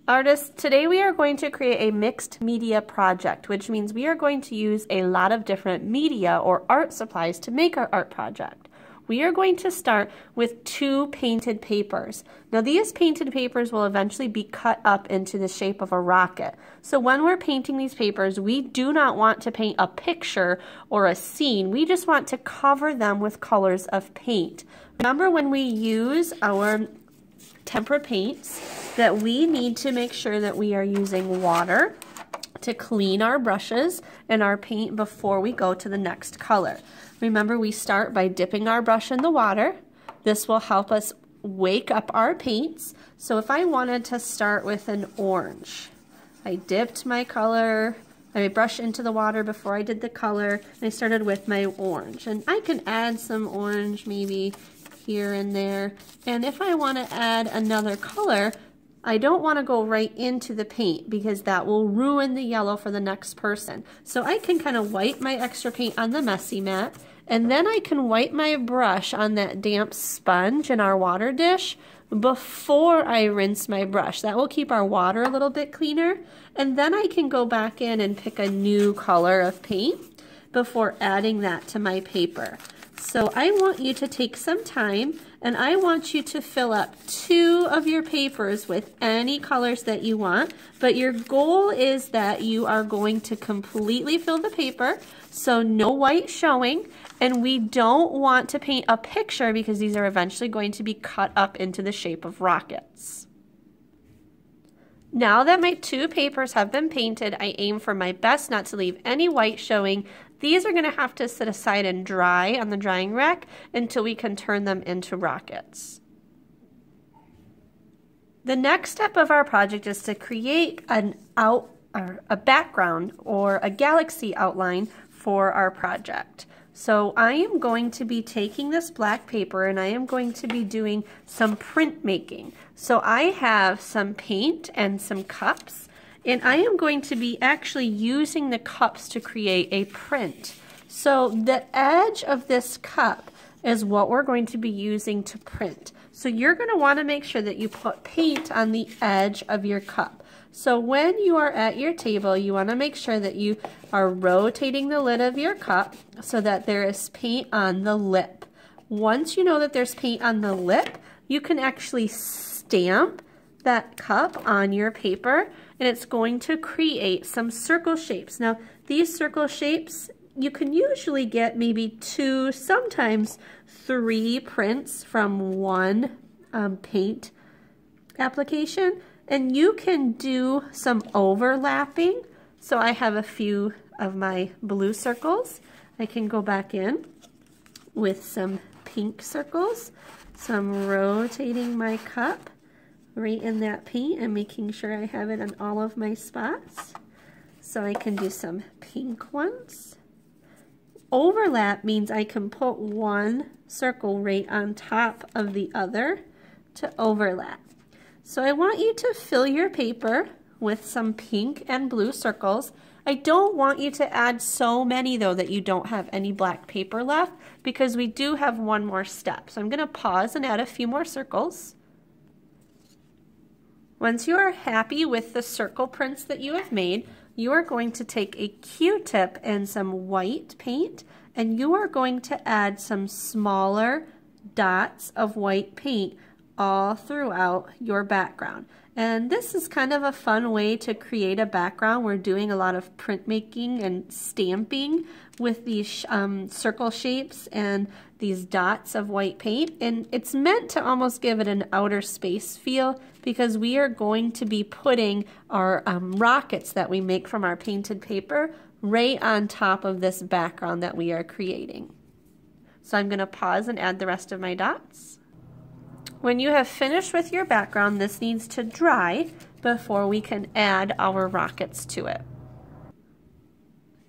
Artists, today we are going to create a mixed media project, which means we are going to use a lot of different media or art supplies to make our art project. We are going to start with 2 painted papers. Now these painted papers will eventually be cut up into the shape of a rocket. So when we're painting these papers, we do not want to paint a picture or a scene. We just want to cover them with colors of paint. Remember, when we use our tempera paints, that we need to make sure that we are using water to clean our brushes and our paint before we go to the next color. Remember, we start by dipping our brush in the water. This will help us wake up our paints. So if I wanted to start with an orange, I dipped my brush into the water before I did the color, and I started with my orange. And I can add some orange maybe here and there. And if I want to add another color, I don't want to go right into the paint because that will ruin the yellow for the next person. So I can kind of wipe my extra paint on the messy mat, and then I can wipe my brush on that damp sponge in our water dish before I rinse my brush. That will keep our water a little bit cleaner. And then I can go back in and pick a new color of paint before adding that to my paper. So I want you to take some time, and I want you to fill up 2 of your papers with any colors that you want, but your goal is that you are going to completely fill the paper, so no white showing, and we don't want to paint a picture because these are eventually going to be cut up into the shape of rockets. Now that my 2 papers have been painted, I aim for my best not to leave any white showing. These are going to have to sit aside and dry on the drying rack until we can turn them into rockets. The next step of our project is to create a background or a galaxy outline for our project. So I am going to be taking this black paper and I am going to be doing some print making. So I have some paint and some cups, and I am going to be actually using the cups to create a print. So the edge of this cup is what we're going to be using to print. So you're going to want to make sure that you put paint on the edge of your cup. So when you are at your table, you want to make sure that you are rotating the lid of your cup so that there is paint on the lip. Once you know that there's paint on the lip, you can actually stamp that cup on your paper, and it's going to create some circle shapes. Now, these circle shapes, you can usually get maybe 2, sometimes 3 prints from one paint application, and you can do some overlapping. So I have a few of my blue circles. I can go back in with some pink circles. So I'm rotating my cup right in that paint and making sure I have it on all of my spots. So I can do some pink ones. Overlap means I can put one circle right on top of the other to overlap. So I want you to fill your paper with some pink and blue circles. I don't want you to add so many though that you don't have any black paper left, because we do have one more step. So I'm going to pause and add a few more circles. Once you are happy with the circle prints that you have made, you are going to take a Q-tip and some white paint, and you are going to add some smaller dots of white paint all throughout your background. And this is kind of a fun way to create a background. We're doing a lot of printmaking and stamping with these circle shapes and these dots of white paint. And it's meant to almost give it an outer space feel, because we are going to be putting our rockets that we make from our painted paper right on top of this background that we are creating. So I'm going to pause and add the rest of my dots. When you have finished with your background, this needs to dry before we can add our rockets to it.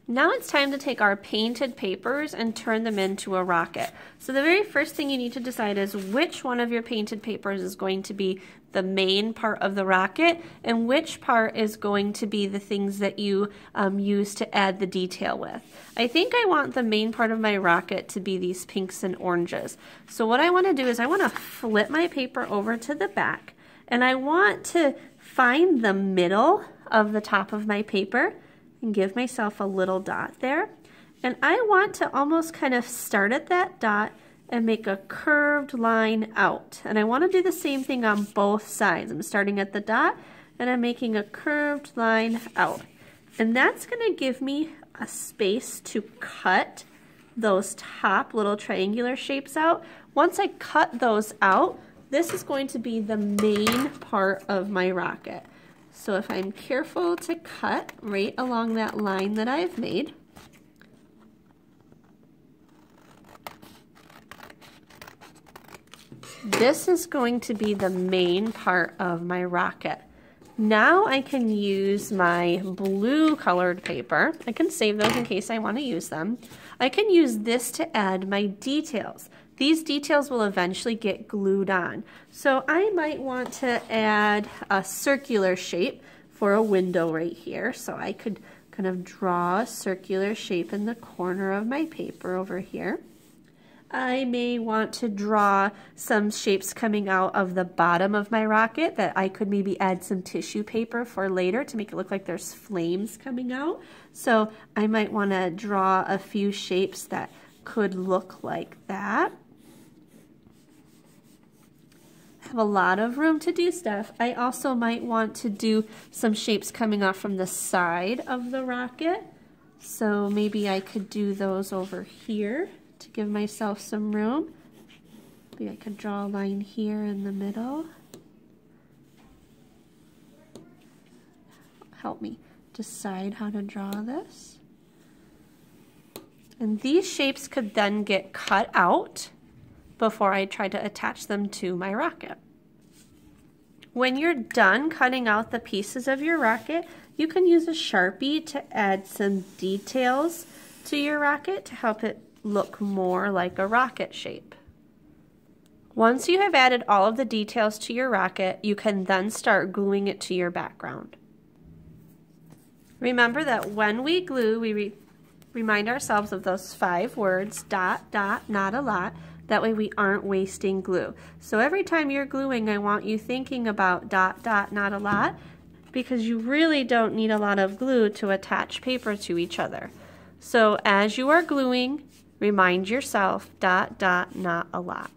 Now it's time to take our painted papers and turn them into a rocket. So the very first thing you need to decide is which one of your painted papers is going to be the main part of the rocket and which part is going to be the things that you use to add the detail with. I think I want the main part of my rocket to be these pinks and oranges. So what I want to do is I want to flip my paper over to the back, and I want to find the middle of the top of my paper and give myself a little dot there. And I want to almost kind of start at that dot and make a curved line out. And I want to do the same thing on both sides. I'm starting at the dot and I'm making a curved line out. And that's going to give me a space to cut those top little triangular shapes out. Once I cut those out, this is going to be the main part of my rocket. So if I'm careful to cut right along that line that I've made, this is going to be the main part of my rocket. Now I can use my blue colored paper. I can save those in case I want to use them. I can use this to add my details. These details will eventually get glued on. So I might want to add a circular shape for a window right here. So I could kind of draw a circular shape in the corner of my paper over here. I may want to draw some shapes coming out of the bottom of my rocket that I could maybe add some tissue paper for later to make it look like there's flames coming out. So I might want to draw a few shapes that could look like that. I have a lot of room to do stuff. I also might want to do some shapes coming off from the side of the rocket. So maybe I could do those over here to give myself some room. Maybe I could draw a line here in the middle. Help me decide how to draw this. And these shapes could then get cut out before I try to attach them to my rocket. When you're done cutting out the pieces of your rocket, you can use a Sharpie to add some details to your rocket to help it look more like a rocket shape. Once you have added all of the details to your rocket, you can then start gluing it to your background. Remember that when we glue, we remind ourselves of those 5 words, dot, dot, not a lot. That way we aren't wasting glue. So every time you're gluing, I want you thinking about dot, dot, not a lot, because you really don't need a lot of glue to attach paper to each other. So as you are gluing, remind yourself, dot, dot, not a lot.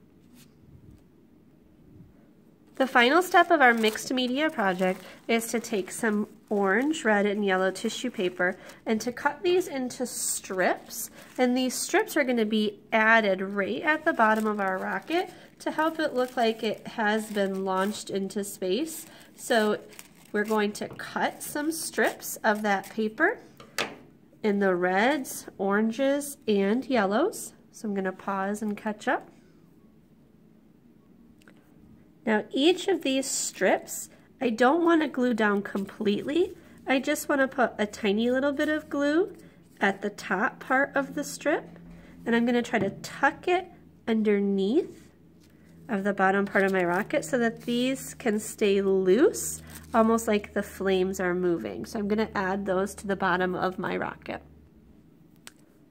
The final step of our mixed media project is to take some orange, red, and yellow tissue paper and to cut these into strips. And these strips are going to be added right at the bottom of our rocket to help it look like it has been launched into space. So we're going to cut some strips of that paper in the reds, oranges, and yellows. So I'm going to pause and catch up. Now each of these strips, I don't want to glue down completely. I just want to put a tiny little bit of glue at the top part of the strip. And I'm going to try to tuck it underneath of the bottom part of my rocket so that these can stay loose, almost like the flames are moving. So I'm going to add those to the bottom of my rocket.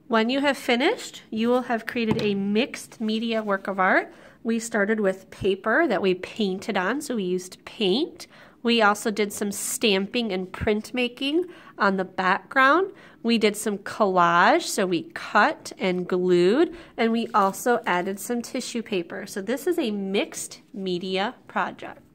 When you have finished, you will have created a mixed media work of art. We started with paper that we painted on, so we used paint. We also did some stamping and printmaking on the background. We did some collage, so we cut and glued, and we also added some tissue paper. So this is a mixed media project.